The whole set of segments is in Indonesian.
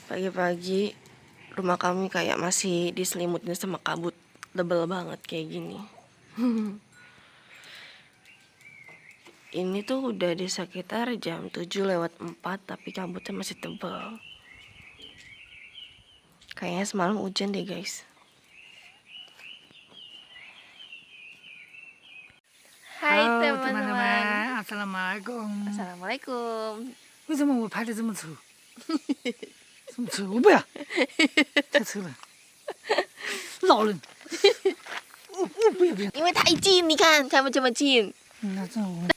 Pagi-pagi rumah kami kayak masih diselimutin sama kabut tebel banget kayak gini. Ini tuh udah di sekitar jam 7:04 tapi kabutnya masih tebel. Kayaknya semalam hujan deh guys. Hai Halo teman-teman. teman-teman, Assalamualaikum. Assalamualaikum. 为什么我拍的这么丑？这么丑，我不要，太丑了，老人。不要不要，因为太近，你看他们这么近。那这样我，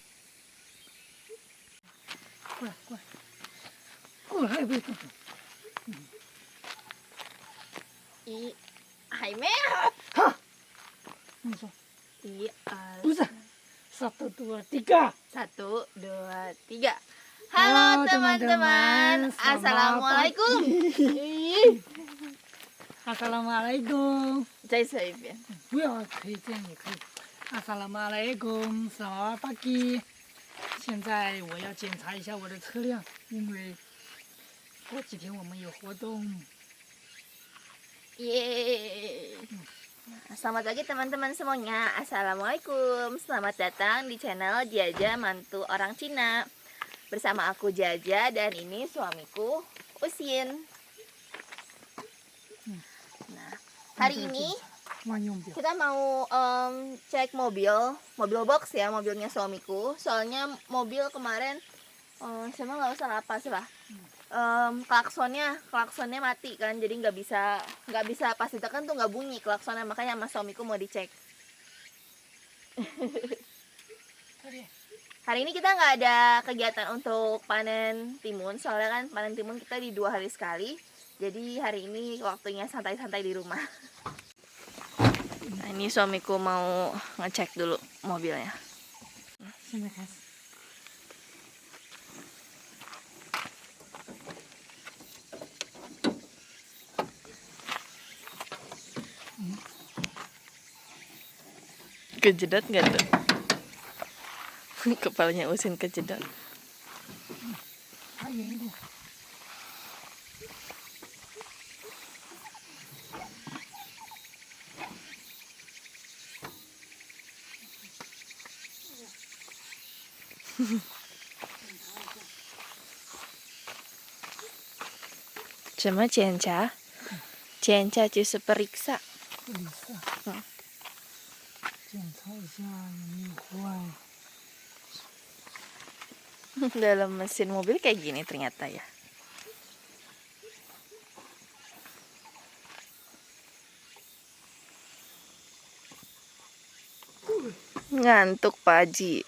过来过来，过来，不要动手。还没好，你说不是，1, 2, 3. 1, 2, 3. Halo, Halo teman-teman, teman-teman. Selamat Assalamualaikum. Assalamualaikum. 再说一遍。不要，可以这样也可以。Assalamualaikum, selamat pagi. 现在我要检查一下我的车辆，因为过几天我们有活动。 Yeay. Selamat pagi teman-teman semuanya. Assalamualaikum. Selamat datang di channel Jaja Mantu Orang Cina. Bersama aku Jaja dan ini suamiku Usin. Nah, hari ini kita mau cek mobil box ya, mobilnya suamiku. Soalnya mobil kemarin saya nggak usah apa sih lah. Klaksonnya mati kan, jadi nggak bisa pas ditekan tuh nggak bunyi klaksonnya, makanya sama suamiku mau dicek. Hari ini kita nggak ada kegiatan untuk panen timun, soalnya kan panen timun kita di 2 hari sekali, jadi hari ini waktunya santai-santai di rumah. Nah, ini suamiku mau ngecek dulu mobilnya. Kejedot nggak tuh? Kepalanya Usin kejedot. Cuma Cienca就是periksa. 检查一下有没有坏。 Dalam mesin mobil kayak gini ternyata ya. Ngantuk Pak Haji.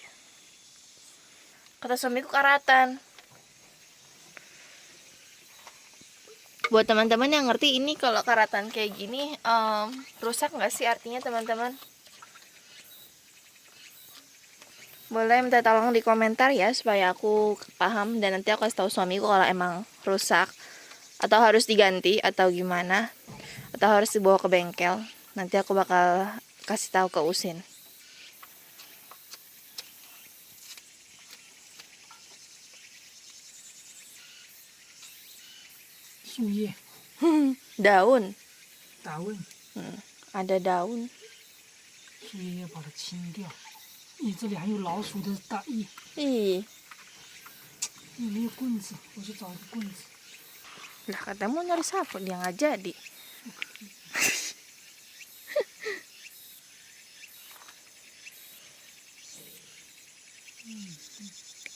Kata suamiku karatan. Buat teman-teman yang ngerti ini, kalau karatan kayak gini rusak nggak sih artinya teman-teman? Boleh minta tolong di komentar ya, supaya aku paham dan nanti aku kasih tahu suamiku kalau emang rusak atau harus diganti atau gimana, atau harus dibawa ke bengkel. Nanti aku bakal kasih tahu ke Usin. Daun. Ada daun. 树叶要把它清掉。咦，这里还有老鼠的大翼。 Ih, 有没有棍子？我去找一个棍子。 lah katanya mau nyari sapu, dia nggak jadi.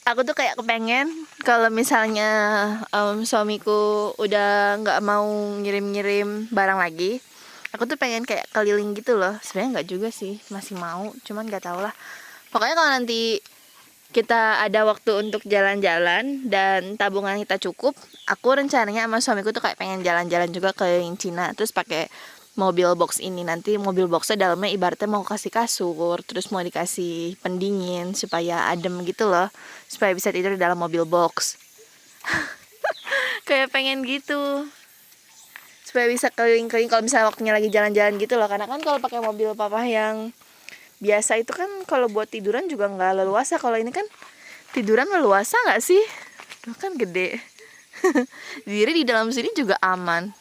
Aku tuh kayak kepengen kalau misalnya suamiku udah nggak mau ngirim-ngirim barang lagi, aku tuh pengen kayak keliling gitu loh. Sebenarnya nggak juga sih, masih mau, cuman nggak tau lah. Pokoknya kalau nanti kita ada waktu untuk jalan-jalan dan tabungan kita cukup, aku rencananya sama suamiku tuh kayak pengen jalan-jalan juga ke Cina, terus pakai mobil box ini. Nanti mobil boxnya dalamnya ibaratnya mau kasih kasur, terus mau dikasih pendingin supaya adem gitu loh, supaya bisa tidur di dalam mobil box. Kayak pengen gitu, supaya bisa keliling-keliling kalau misalnya waktunya lagi jalan-jalan gitu loh. Karena kan kalau pakai mobil papa yang biasa itu kan kalau buat tiduran juga nggak leluasa. Kalau ini kan tiduran leluasa nggak sih? Itu kan gede. Diri di dalam sini juga aman.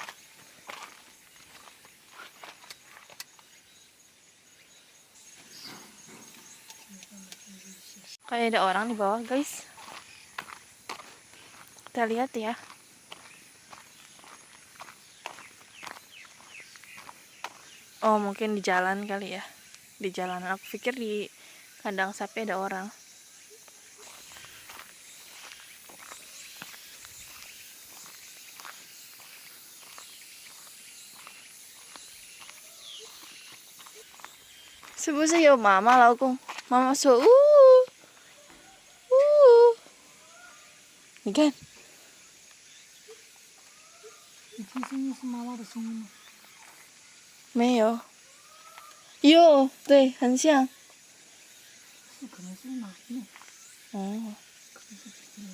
Kayak ada orang di bawah, guys. Kita lihat ya. Oh, mungkin di jalan kali ya. Di jalanan. Aku pikir di kandang sapi ada orang. Sebutnya yo mama lah aku. Mama so你看，你听声音是妈妈的声音吗？没有。有，对，很像。是，可能是马面，哦。可能是别的。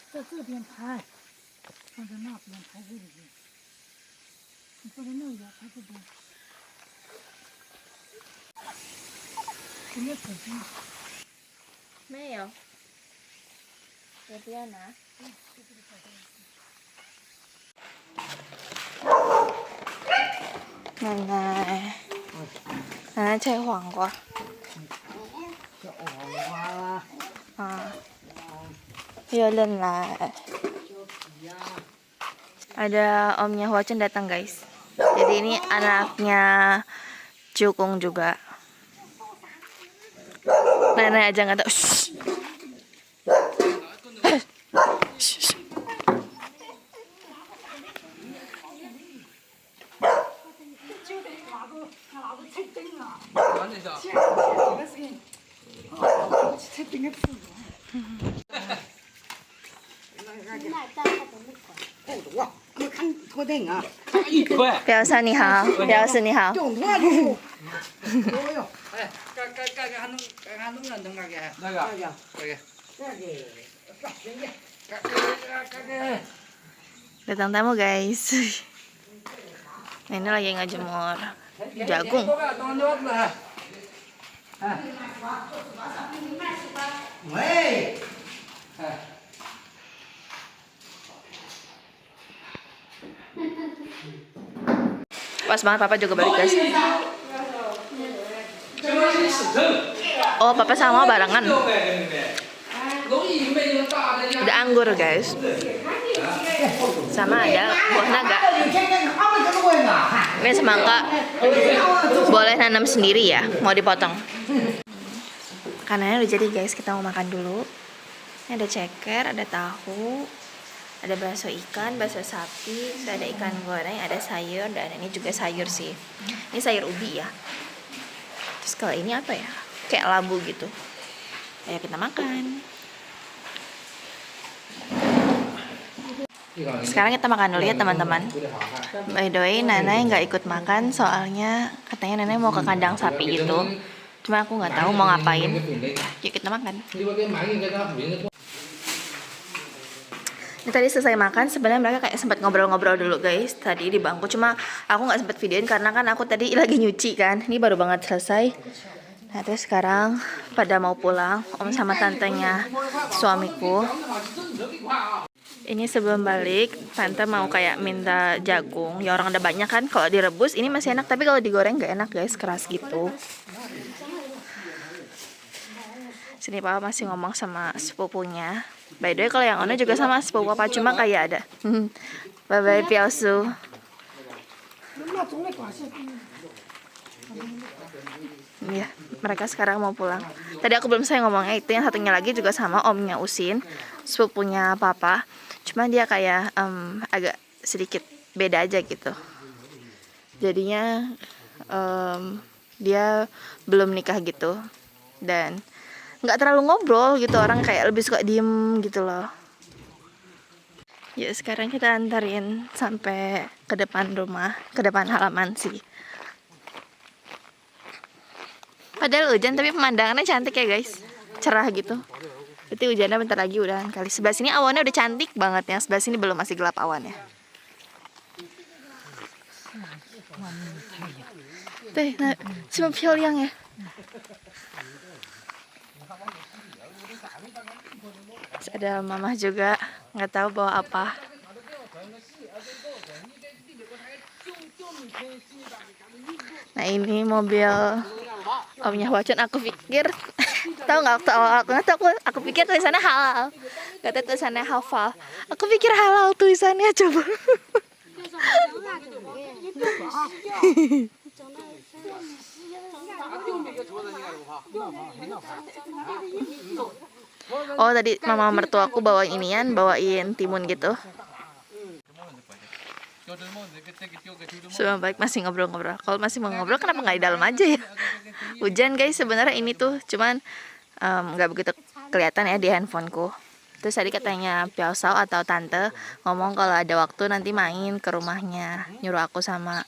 在这边拍，放在那边拍这里边，你放在那里拍这边，有没有粉丝？没有。这边拿。奶奶，奶奶切黄瓜。小黄瓜啦，啊。Yo Lenla. Ada omnya Huacen datang, guys. Jadi ini anaknya Cukung juga. Nenek aja nggak tahu. Shh. Shh.表嫂你好，表示你好。Datang tamu, guys. Ini lagi ngejemur jagung. Pas banget papa juga balik, guys. Oh, papa sama barengan. Ada anggur, guys. Sama ada buah naga. Ini semangka boleh nanam sendiri ya, mau dipotong. Makanannya udah jadi, guys. Kita mau makan dulu. Ini ada ceker, ada tahu, ada bakso ikan, bakso sapi, terus ada ikan goreng, ada sayur, dan ini juga sayur sih. Ini sayur ubi ya. Terus kalau ini apa ya? Kayak labu gitu. Ayo kita makan. Sekarang kita makan dulu ya, teman-teman. By the way, Nenek nggak ikut makan soalnya katanya Nenek mau ke kandang sapi gitu. Cuma aku nggak tahu mau ngapain. Yuk kita makan. Ini tadi selesai makan, sebenarnya mereka kayak sempat ngobrol-ngobrol dulu, guys, tadi di bangku. Cuma aku nggak sempat videoin karena kan aku tadi lagi nyuci kan. Ini baru banget selesai. Nah, terus sekarang pada mau pulang, om sama tantenya suamiku. Ini sebelum balik, tante mau kayak minta jagung. Ya orang ada banyak kan, kalau direbus ini masih enak, tapi kalau digoreng nggak enak, guys, keras gitu. Sini papa masih ngomong sama sepupunya. By the way, kalau yang ono juga sama sepupu papa, cuma kayak ada. Bye bye Piausu. Iya, mereka sekarang mau pulang. Tadi aku belum selesai ngomongnya, itu yang satunya lagi juga sama omnya Usin, sepupunya papa. Cuma dia kayak agak sedikit beda aja gitu. Jadinya dia belum nikah gitu. Dan nggak terlalu ngobrol gitu, orang kayak lebih suka diem gitu loh. Ya sekarang kita antarin sampai ke depan rumah, ke depan halaman sih. Padahal hujan tapi pemandangannya cantik ya, guys, cerah gitu. Berarti hujannya bentar lagi udah kali. Sebelah sini awannya udah cantik banget, yang sebelah sini belum, masih gelap awannya. Tuh, nah, cuma漂亮 ya. Terus ada mama juga, nggak tahu bawa apa. Nah ini mobil omnya Huacun, aku pikir tahu nggak waktu awal aku pikir tulisannya halal, kata tulisannya hafal, aku pikir halal tulisannya coba. Oh tadi mama mertuaku bawain bawain timun gitu. Semua baik, masih ngobrol-ngobrol. Kalau masih mau ngobrol kenapa nggak di dalam aja ya? Hujan guys, sebenarnya ini tuh cuman nggak begitu kelihatan ya di handphoneku. Terus tadi katanya Piaosao atau tante ngomong kalau ada waktu nanti main ke rumahnya, nyuruh aku sama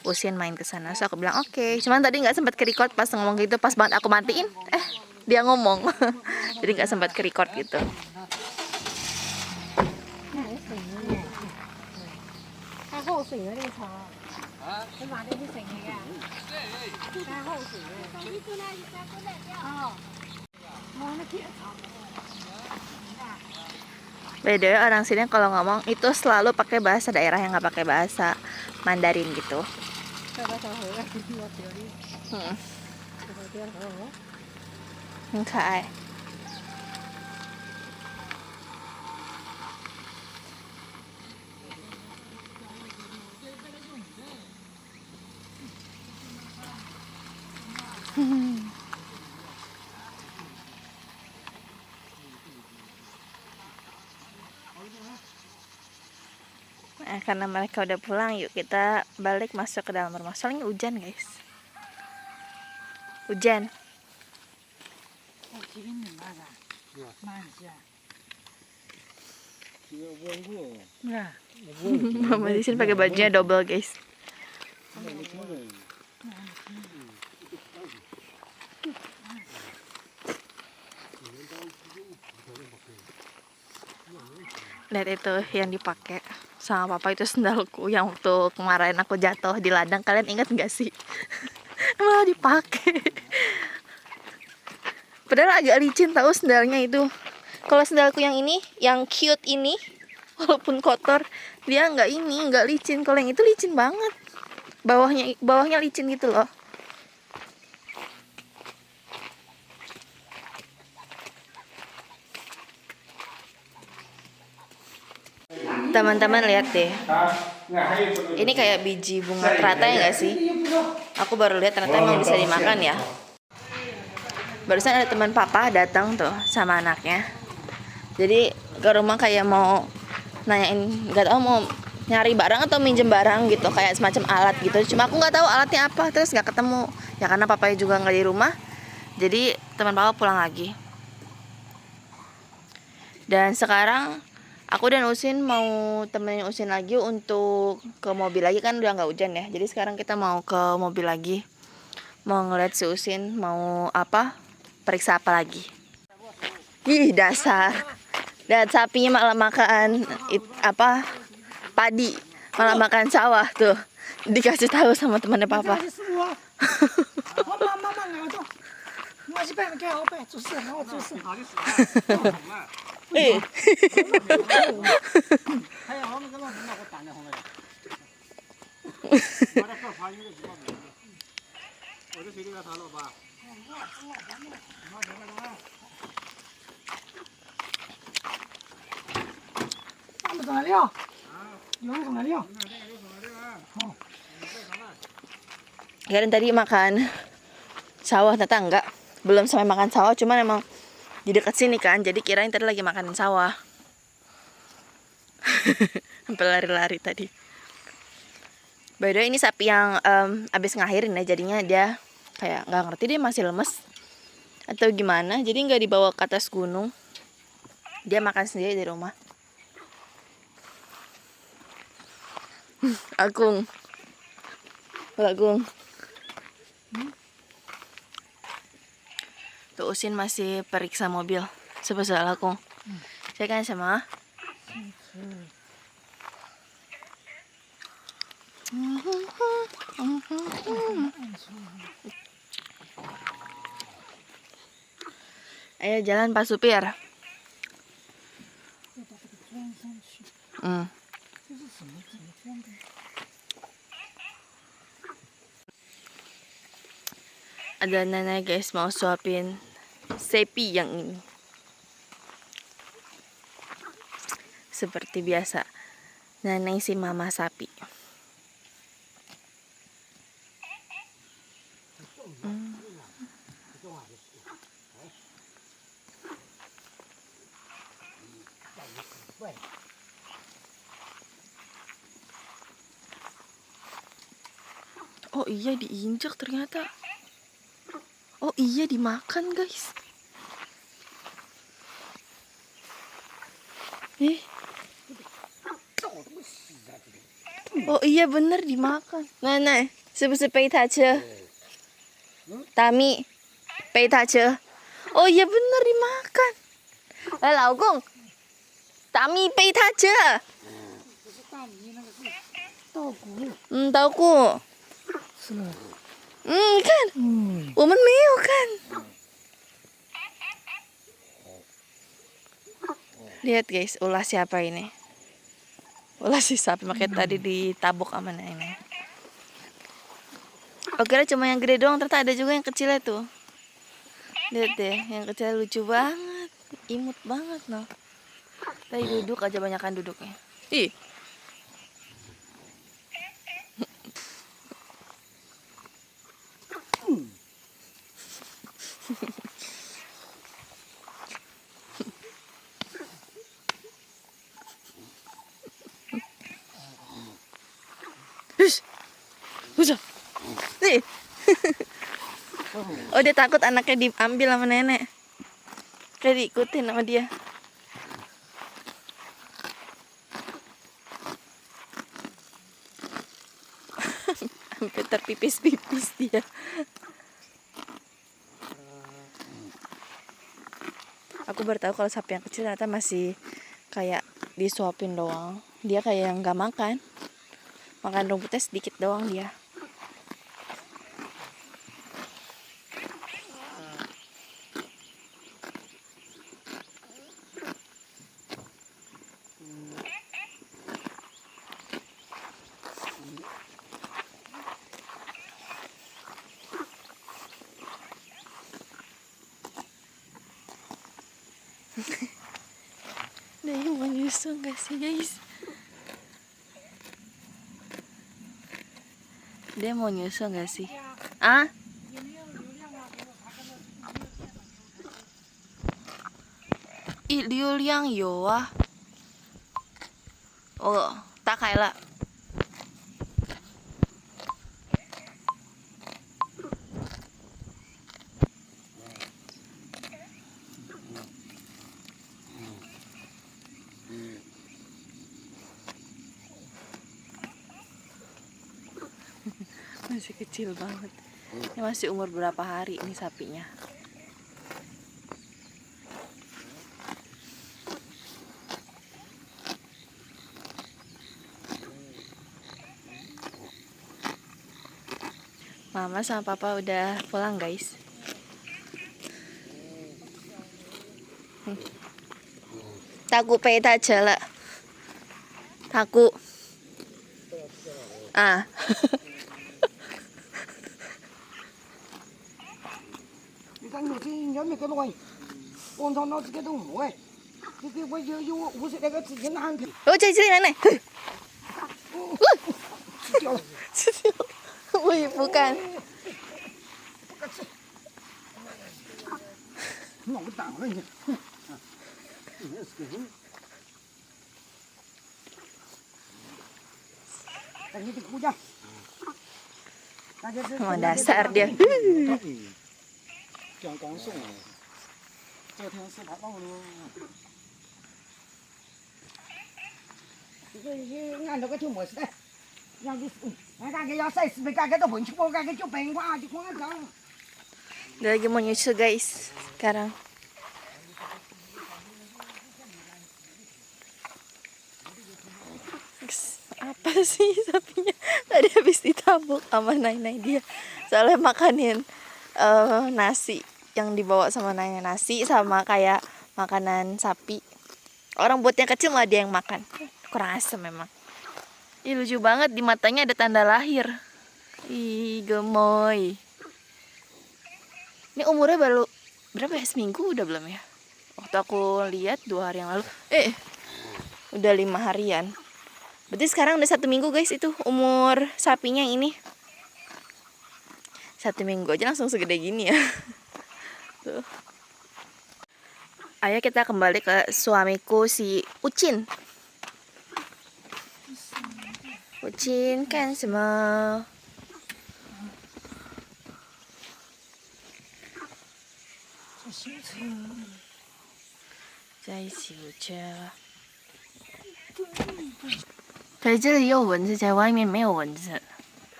Usin main ke sana. So aku bilang oke. Cuman tadi nggak sempat ke-record pas ngomong gitu, pas banget aku matiin, dia ngomong. Jadi nggak sempat ke-record gitu. Beda orang sini kalau ngomong itu selalu pakai bahasa daerah, yang nggak pakai bahasa Mandarin gitu. Enggak. Nah, karena mereka udah pulang, yuk kita balik masuk ke dalam rumah. Soalnya hujan guys. Hujan. Mama di sini pakai bajunya double guys. Lihat itu yang dipakai sama papa, itu sendalku yang waktu kemarin aku jatuh di ladang. Kalian ingat nggak sih? Malah dipakai. Padahal agak licin tahu sendalnya itu. Kalau sendalku yang ini, yang cute ini, walaupun kotor, dia nggak licin. Kalau yang itu licin banget. Bawahnya licin gitu loh. Teman-teman lihat deh. Ini kayak biji bunga teratai nggak sih? Aku baru lihat ternyata emang bisa dimakan ya. Barusan ada teman papa datang tuh sama anaknya. Jadi ke rumah kayak mau nanyain, nggak tahu mau nyari barang atau minjem barang gitu, kayak semacam alat gitu. Cuma aku nggak tahu alatnya apa, terus nggak ketemu. Ya karena papanya juga nggak di rumah. Jadi teman papa pulang lagi. Dan sekarang aku dan Usin mau temenin Usin lagi untuk ke mobil lagi, kan udah nggak hujan ya. Jadi sekarang kita mau ke mobil lagi, mau ngeliat si Usin mau apa, periksa apa lagi. Ih dasar, dan sapinya malah makan padi, malah makan sawah tuh. Dikasih tahu sama temannya papa. Eh. Kalian tadi makan sawah, ternyata enggak, belum sampai makan sawah, cuman emang di dekat sini kan, jadi kirain tadi lagi makan sawah. Sampai lari-lari tadi. By the way, ini sapi yang abis ngahirin ya, jadinya dia kayak nggak ngerti, dia masih lemes atau gimana, jadi nggak dibawa ke atas gunung, dia makan sendiri di rumah. Agung. Tuh Usin masih periksa mobil. 是不是，老公？在干什么？Ayo jalan Pak Supir. 要到这个砖上去，这是什么？怎么装的？ Ada nenek guys mau suapin sepi yang ini. Seperti biasa, nenek si mama sapi. Oh iya diinjak ternyata. Oh iya dimakan guys. Oh iya bener dimakan. Nenek, sebesar peitace. Tami, peitace. Oh iya bener dimakan. Laogong, Tami peitace. 不是大米，那个是稻谷， tahu ku. 是了。 kan. 我们没有看. Lihat guys, ulah siapa ini? Ulah si sapi, makanya tadi ditabuk sama nenek. Oke, cuma yang gede doang, ternyata ada juga yang kecilnya tuh. Lihat deh, yang kecil lucu banget, imut banget loh. Tadi duduk aja, banyakan duduknya. Ih. Udah. Nih. Oh, dia takut anaknya diambil sama nenek. Kayak diikutin sama dia. Sampai terpipis-pipis dia. Aku baru tahu kalau sapi yang kecil ternyata masih kayak disuapin doang. Dia kayak yang nggak makan. Makan rumputnya sedikit doang dia. Dia mau nyusul gak sih guys? Dia mau nyusul gak sih? Ah? Ih, liu liang yo ah. Oh, tak kayak lah. Masih kecil banget. Ini masih umur berapa hari nih sapinya? Mama sama papa udah pulang guys. Takut peta cela. Takut. Ah. 你看我这人没个乱，我操，那这个都没哎，这个我有50那个之前拿去， Oh, cari nenek. 吃掉了， Wih, bukan. 不敢吃，老大了你，你是个人，哎，你得顾家，大家是 Emang dasar dia. 这样刚送来，昨天是他帮我的。这个按照个就没事的，让你俺个要30倍，俺个都混去我，俺个就笨瓜就光讲。 Dia lagi mau nyusul guys sekarang. apa sih sapinya tadi habis ditabuk sama Nai dia, soalnya makanin nasi yang dibawa sama Nai, nasi sama kayak makanan sapi. Orang buat yang kecil malah dia yang makan, kurang asem memang. Ih, lucu banget, di matanya ada tanda lahir. Ih, gemoy. Ini umurnya baru berapa ya, seminggu udah belum ya? Waktu aku lihat 2 hari yang lalu, udah 5 harian. Berarti sekarang udah 1 minggu guys, itu umur sapinya ini. 1 minggu aja langsung segede gini ya. Tuh. Ayo kita kembali ke suamiku si Ucin. Ucin kan semua.在修车。在这里有蚊子，在外面没有蚊子。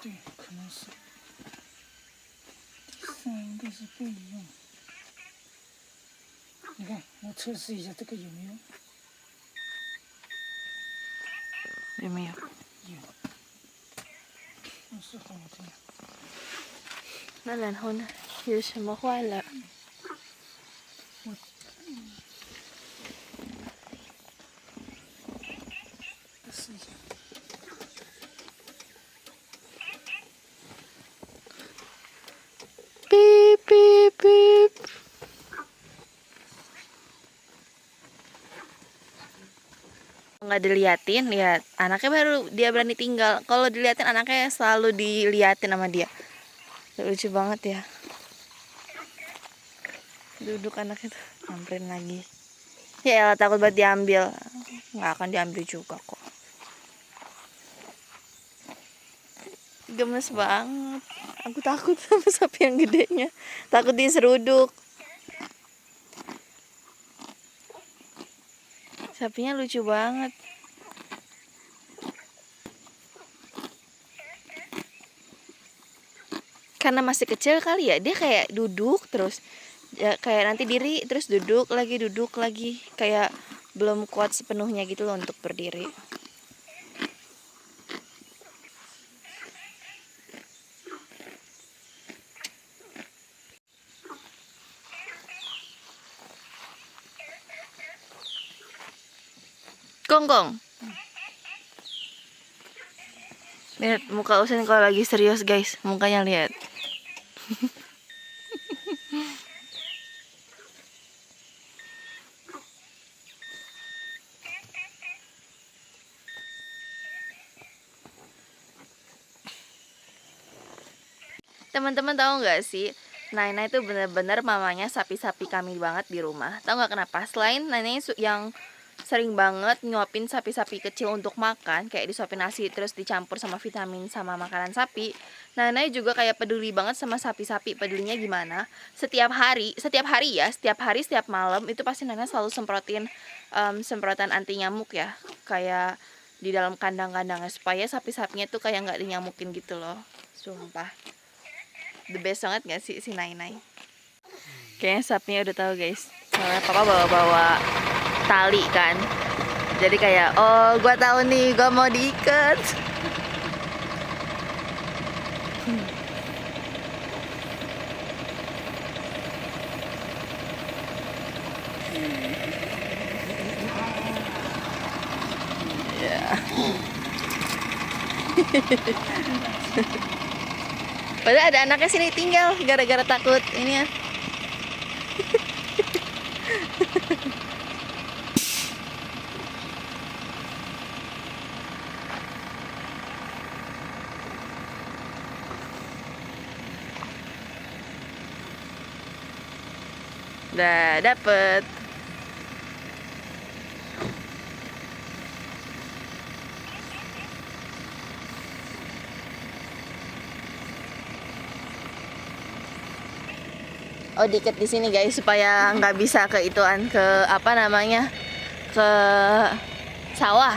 对，可能是。第3个是备用。你看，我测试一下这个有没有？有没有？有。是好这样。那然后呢？有什么坏了？试一下。Beep beep beep. Nggak diliatin, lihat anaknya baru dia berani tinggal. Kalau diliatin anaknya selalu diliatin sama dia. Lucu banget ya. Duduk anaknya tuh, nyamperin lagi. Ya elah, takut banget diambil. Nggak akan diambil juga kok. Gemes banget. Aku takut sama sapi yang gedenya. Takut diseruduk. Sapinya lucu banget. Karena masih kecil kali ya, dia kayak duduk terus. Ya, kayak nanti diri terus duduk lagi. Kayak belum kuat sepenuhnya gitu loh untuk berdiri. Gonggong. Lihat muka Usen kalau lagi serius guys, mukanya lihat. Teman-teman tahu nggak sih, Naina itu bener-bener mamanya sapi-sapi kami banget di rumah. Tahu nggak kenapa? Selain Naina yang sering banget nyuapin sapi-sapi kecil untuk makan, kayak disuapin nasi terus dicampur sama vitamin sama makanan sapi. Naina juga kayak peduli banget sama sapi-sapi. Pedulinya gimana? Setiap hari, setiap malam itu pasti Naina selalu semprotin semprotan anti nyamuk ya, kayak di dalam kandang-kandangnya supaya sapi-sapinya tuh kayak nggak dinyamukin gitu loh. Sumpah. The best banget gak sih si Nai? Kayaknya sapinya udah tahu guys. Soalnya papa bawa tali kan. Jadi kayak, oh gua tahu nih, gua mau diikat. Padahal ada anaknya sini tinggal gara-gara takut ini ya. Udah dapet. Oh, diikat di sini guys supaya nggak bisa ke ituan, ke apa namanya, ke sawah.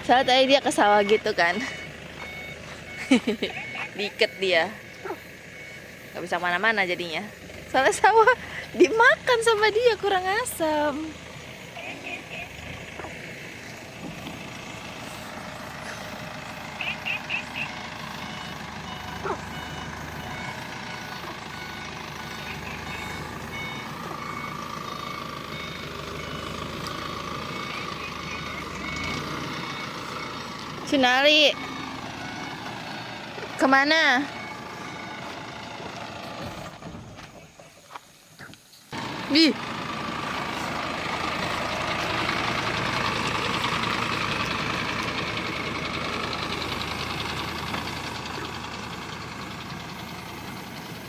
Soalnya tadi dia ke sawah gitu kan. Diikat dia, nggak bisa kemana-mana jadinya. Soalnya sawah dimakan sama dia, kurang asam. 去哪里 kemana Ih.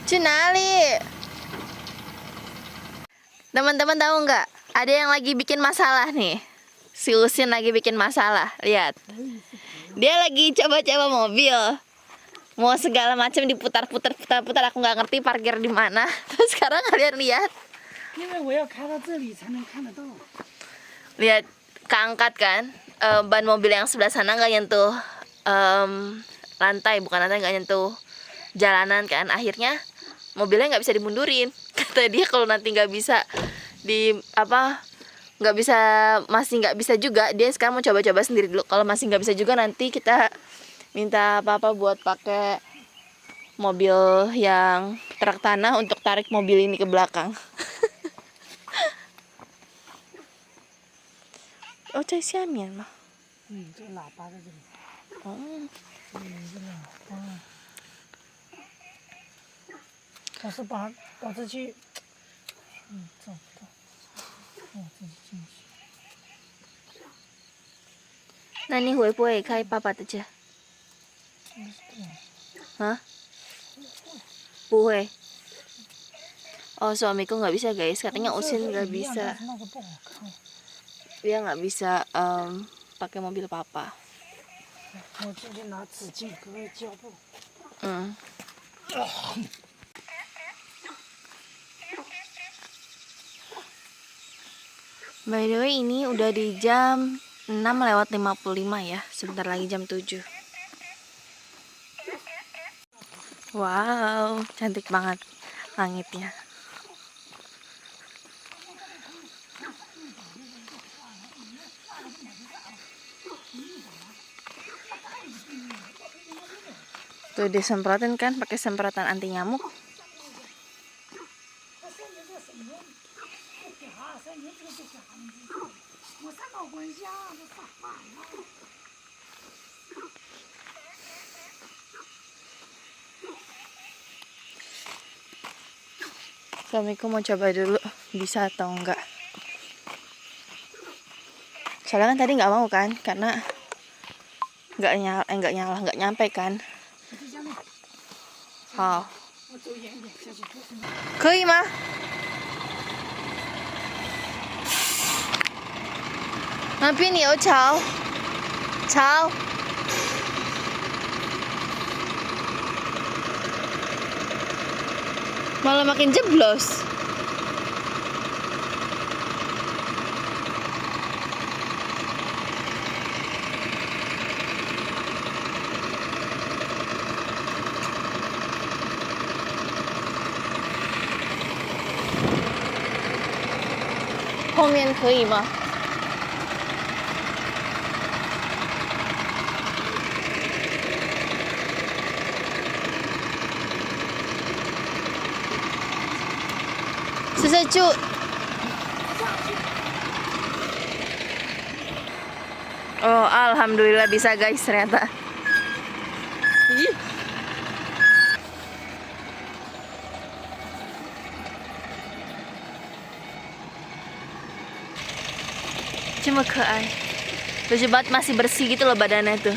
Cunali. Teman-teman tahu nggak? Ada yang lagi bikin masalah nih. Si Usin lagi bikin masalah. Lihat. Dia lagi coba-coba mobil. Mau segala macam diputar-putar. Aku nggak ngerti parkir di mana. Terus sekarang kalian lihat. 因为我要开到这里才能看得到。 Lihat, keangkat kan. Ban mobil yang sebelah sana nggak nyentuh lantai, bukan lantai, nggak nyentuh jalanan kan. Akhirnya mobilnya nggak bisa dimundurin. Kata dia kalau nanti nggak bisa nggak bisa, masih nggak bisa juga, dia sekarang mau coba-coba sendiri dulu. Kalau masih nggak bisa juga, nanti kita minta papa buat pakai mobil yang truk tanah untuk tarik mobil ini ke belakang. Oh, 在下面吗？ 这个喇叭在这里。 哦， 这个喇叭。我是把这去，找不到。这是进去。那你会不会开爸爸的车？Hah? 不会。Oh, suamiku nggak bisa guys, katanya Usin nggak bisa. 那个不好看。 Dia nggak bisa pakai mobil papa. 我进去拿纸巾和胶布。 By the way, ini udah di jam 6:55 ya. Sebentar lagi jam 7. Wow, cantik banget langitnya. Tuh disemprotin kan pakai semprotan anti nyamuk. Suamiku mau coba dulu bisa atau enggak. Soalnya kan tadi nggak mau kan, karena nggak nyampe kan. 好，可以吗？那边有桥，桥。Malah makin jeblos. Homian 可以吗？sejuk. Oh, alhamdulillah bisa guys ternyata. Ih. Cuma keai. Lucu banget, masih bersih gitu loh badannya tuh.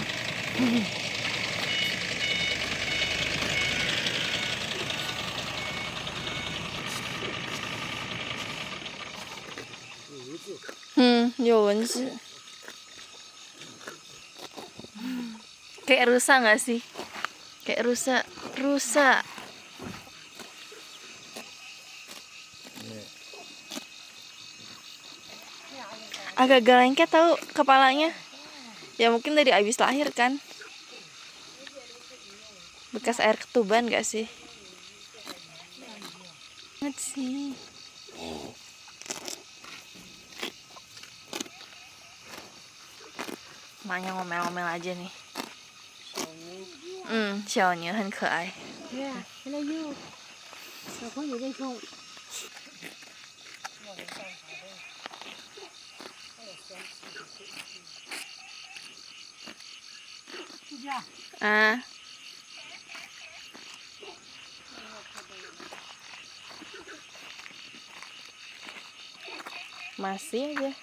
Yo, wenzi. Kayak rusa nggak sih? Kayak rusa. Agak lengket tahu kepalanya. Ya mungkin dari abis lahir kan. Bekas air ketuban nggak sih? Banget sih. Maknya ngomel-ngomel aja nih. Xiaonie 很可爱。对呀，现在又小朋友在冲。下。 Ah. Masih aja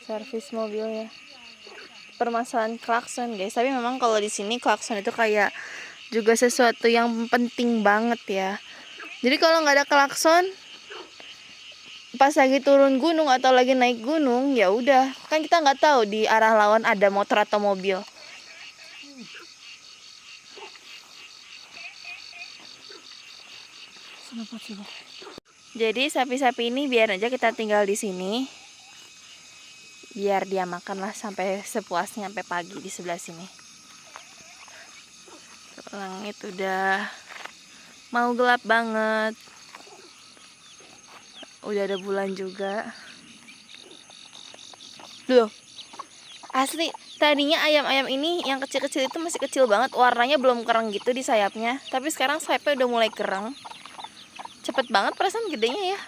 servis mobilnya. Permasalahan klakson, guys. Tapi memang kalau di sini klakson itu kayak juga sesuatu yang penting banget ya. Jadi kalau nggak ada klakson pas lagi turun gunung atau lagi naik gunung, ya udah, kan kita nggak tahu di arah lawan ada motor atau mobil. Jadi sapi-sapi ini biar aja kita tinggal di sini. Biar dia makan lah sampai sepuasnya sampai pagi di sebelah sini. Langit udah mau gelap banget. Udah ada bulan juga. Loh. Asli, tadinya ayam-ayam ini yang kecil-kecil itu masih kecil banget. Warnanya belum kereng gitu di sayapnya. Tapi sekarang sayapnya udah mulai kereng. Cepet banget perasaan gedenya ya.